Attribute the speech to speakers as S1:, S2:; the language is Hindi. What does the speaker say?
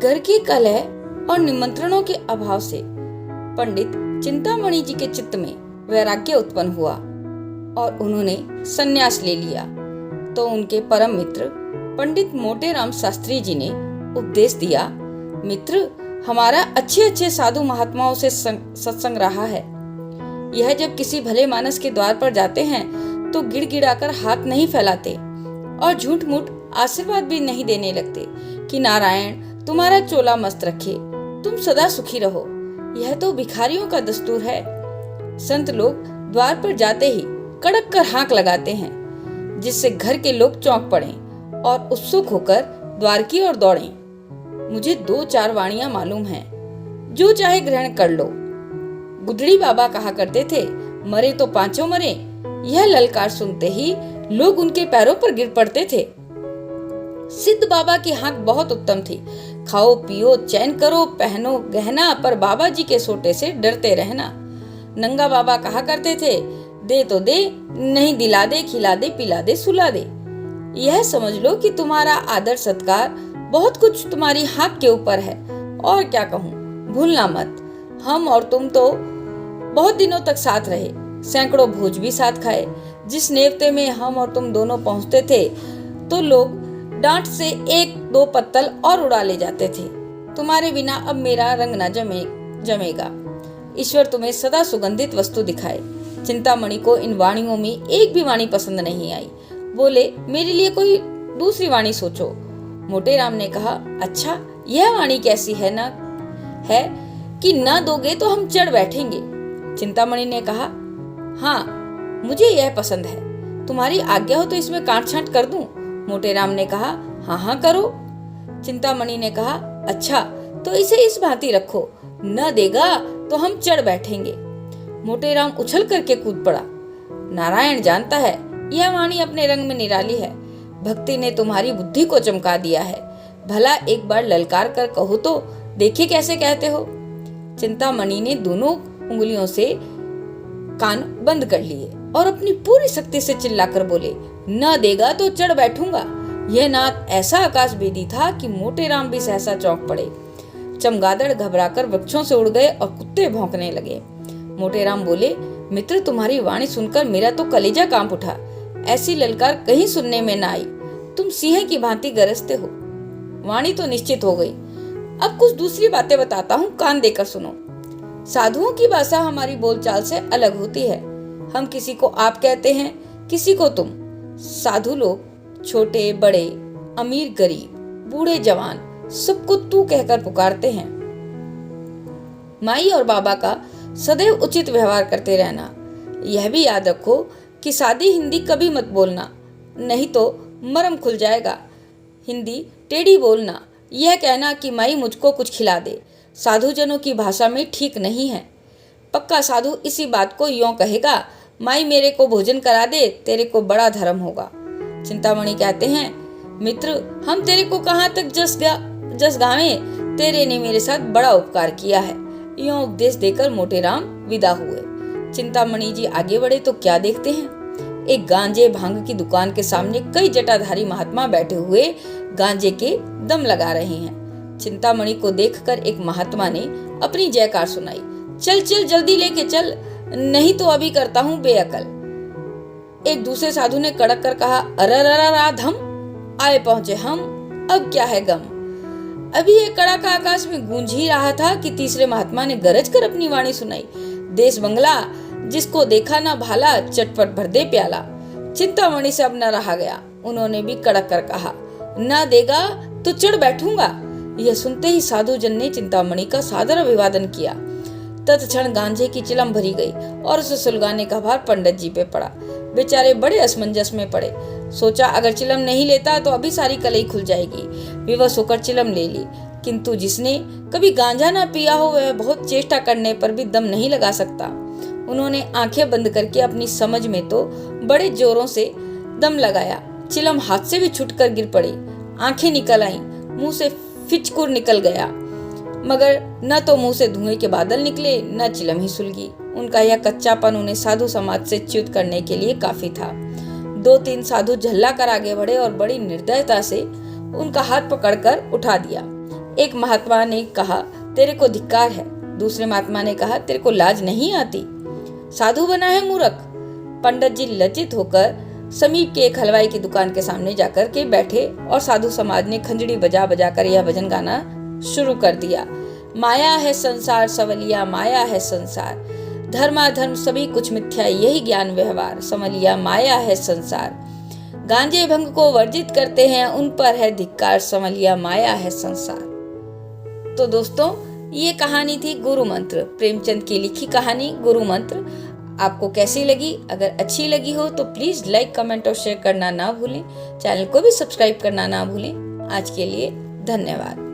S1: घर की कलह और निमंत्रणों के अभाव से पंडित चिंतामणि जी के चित्त में वैराग्य उत्पन्न हुआ और उन्होंने संन्यास ले लिया। तो उनके परम मित्र पंडित मोटेराम शास्त्री जी ने उपदेश दिया, मित्र, हमारा अच्छे साधु महात्माओं से सत्संग रहा है। यह जब किसी भले मानस के द्वार पर जाते हैं तो गिड़गिड़ाकर हाथ नहीं फैलाते और झूठ मूठ आशीर्वाद भी नहीं देने लगते कि नारायण तुम्हारा चोला मस्त रखे, तुम सदा सुखी रहो। यह तो भिखारियों का दस्तूर है। संत लोग द्वार पर जाते ही कड़क कर हाँक लगाते हैं, जिससे घर के लोग चौंक पड़ें और उत्सुक होकर द्वार की ओर दौड़ें। मुझे 2-4 वाणियां मालूम हैं, जो चाहे ग्रहण कर लो। गुदड़ी बाबा कहा करते थे, मरे तो पांचों मरे। यह ललकार सुनते ही लोग उनके पैरों पर गिर पड़ते थे। सिद्ध बाबा की हाँक बहुत उत्तम थी, खाओ पियो चैन करो पहनो गहना, पर बाबा जी के सोटे से डरते रहना। नंगा बाबा कहा करते थे, दे तो दे, नहीं दिला दे, खिला दे, पिला दे, सुला दे। यह समझ लो कि तुम्हारा आदर सत्कार बहुत कुछ तुम्हारी हाँक के ऊपर है। और क्या कहूँ, भूलना मत, हम और तुम तो बहुत दिनों तक साथ रहे, सैकड़ों भोज भी साथ खाए। जिस नेवते में हम और तुम दोनों पहुंचते थे तो लोग डांट से 1-2 पत्तल और उड़ा ले जाते थे। तुम्हारे बिना अब मेरा रंग न जमेगा। ईश्वर तुम्हें सदा सुगंधित वस्तु दिखाए। चिंतामणि को इन वाणियों में एक भी वाणी पसंद नहीं आई। बोले, मेरे लिए कोई दूसरी वाणी सोचो। मोटेराम ने कहा, अच्छा, यह वाणी कैसी है ना है कि न दोगे तो हम चढ़ बैठेंगे। चिंतामणि ने कहा, हाँ, मुझे यह पसंद है। तुम्हारी आज्ञा हो तो इसमें काट छांट कर दूं। मोटेराम ने कहा, हाँ करो। चिंतामणि ने कहा, अच्छा, तो इसे इस भांति रखो, न देगा तो हम चढ़ बैठेंगे। मोटेराम उछल करके कूद पड़ा। नारायण जानता है यह वाणी अपने रंग में निराली है। भक्ति ने तुम्हारी बुद्धि को चमका दिया है। भला एक बार ललकार कर कहो तो देखिए कैसे कहते हो। चिंतामणि ने दोनों उंगलियों से कान बंद कर लिए और अपनी पूरी शक्ति से चिल्लाकर बोले, न देगा तो चढ़ बैठूंगा। यह नाद ऐसा आकाश भेदी था कि मोटेराम भी सहसा चौंक पड़े। चमगादड़ घबराकर वृक्षों से उड़ गए और कुत्ते भौंकने लगे। मोटेराम बोले, मित्र, तुम्हारी वाणी सुनकर मेरा तो कलेजा कांप उठा। ऐसी ललकार कहीं सुनने में न आई। तुम सिंह की भांति गरजते हो। वाणी तो निश्चित हो गई। अब कुछ दूसरी बातें बताता हूँ, कान देकर सुनो। साधुओं की भाषा हमारी बोलचाल से अलग होती है। हम किसी को आप कहते हैं, किसी को तुम। साधु लोग छोटे बड़े, अमीर गरीब, बूढ़े जवान सबको तू कहकर पुकारते हैं। माई और बाबा का सदैव उचित व्यवहार करते रहना। यह भी याद रखो कि सादी हिंदी कभी मत बोलना, नहीं तो मरम खुल जाएगा। हिंदी टेढ़ी बोलना, यह कहना कि माई मुझको कुछ खिला दे, साधुजनों की भाषा में ठीक नहीं है। पक्का साधु इसी बात को यों कहेगा, माई मेरे को भोजन करा दे, तेरे को बड़ा धर्म होगा। चिंतामणि कहते हैं, मित्र, हम तेरे को कहाँ तक जस गावें, तेरे ने मेरे साथ बड़ा उपकार किया है। यों उपदेश देकर मोटेराम विदा हुए। चिंतामणि जी आगे बढ़े तो क्या देखते हैं, एक गांजे भांग की दुकान के सामने कई जटाधारी महात्मा बैठे हुए गांजे के दम लगा रहे हैं। चिंतामणि को देखकर एक महात्मा ने अपनी जयकार सुनाई, चल चल जल्दी लेके चल, नहीं तो अभी करता हूँ बेअकल। एक दूसरे साधु ने कड़क कर कहा, अरररराधम, आए पहुंचे हम, अब क्या है गम। अभी एक कड़ाका आकाश में गूंज ही रहा था कि तीसरे महात्मा ने गरज कर अपनी वाणी सुनाई, देश बंगला, जिसको देखा ना भाला, चटपट भर दे प्याला। चिंतामणि से अब न रहा गया। उन्होंने भी कड़क कर कहा, न देगा तो चढ़ बैठूंगा। यह सुनते ही साधु जन ने चिंतामणि का सादर अभिवादन किया। तत्क्षण गांजे की चिलम भरी गई और उसे सुलगाने का भार पंडित जी पे पड़ा। बेचारे बड़े असमंजस में पड़े। सोचा अगर चिलम नहीं लेता तो अभी सारी कलई खुल जाएगी। विवश होकर चिलम ले ली, किंतु जिसने कभी गांजा ना पिया हो वह बहुत चेष्टा करने पर भी दम नहीं लगा सकता। उन्होंने आंखें बंद करके अपनी समझ में तो बड़े जोरों से दम लगाया। चिलम हाथ से भी छूटकर गिर पड़ी। आंखें निकल आईं, मुंह से फिचकुर निकल गया, मगर न तो मुंह से धुएं के बादल निकले, न चिलम ही सुलगी। उनका यह कच्चापन उन्हें साधु समाज से च्युत करने के लिए काफी था। 2-3 साधु झल्ला कर आगे बढ़े और बड़ी निर्दयता से उनका हाथ पकड़कर उठा दिया। एक महात्मा ने कहा, तेरे को धिक्कार है। दूसरे महात्मा ने कहा, तेरे को लाज नहीं आती, साधु बना है मूर्ख। पंडित जी लज्जित होकर समीप के एक हलवाई की दुकान के सामने जाकर के बैठे और साधु समाज ने खंजड़ी बजा बजा कर यह भजन गाना शुरू कर दिया। माया है संसार सवलिया, माया है संसार, धर्माधर्म सभी कुछ मिथ्या, यही ज्ञान व्यवहार, समलिया माया है संसार। गांजे भंग को वर्जित करते हैं, उन पर है धिक्कार, समलिया माया है संसार। तो दोस्तों, ये कहानी थी गुरु मंत्र, प्रेमचंद की लिखी कहानी गुरु मंत्र। आपको कैसी लगी? अगर अच्छी लगी हो तो प्लीज लाइक, कमेंट और शेयर करना ना भूलें। चैनल को भी सब्सक्राइब करना ना भूलें। आज के लिए धन्यवाद।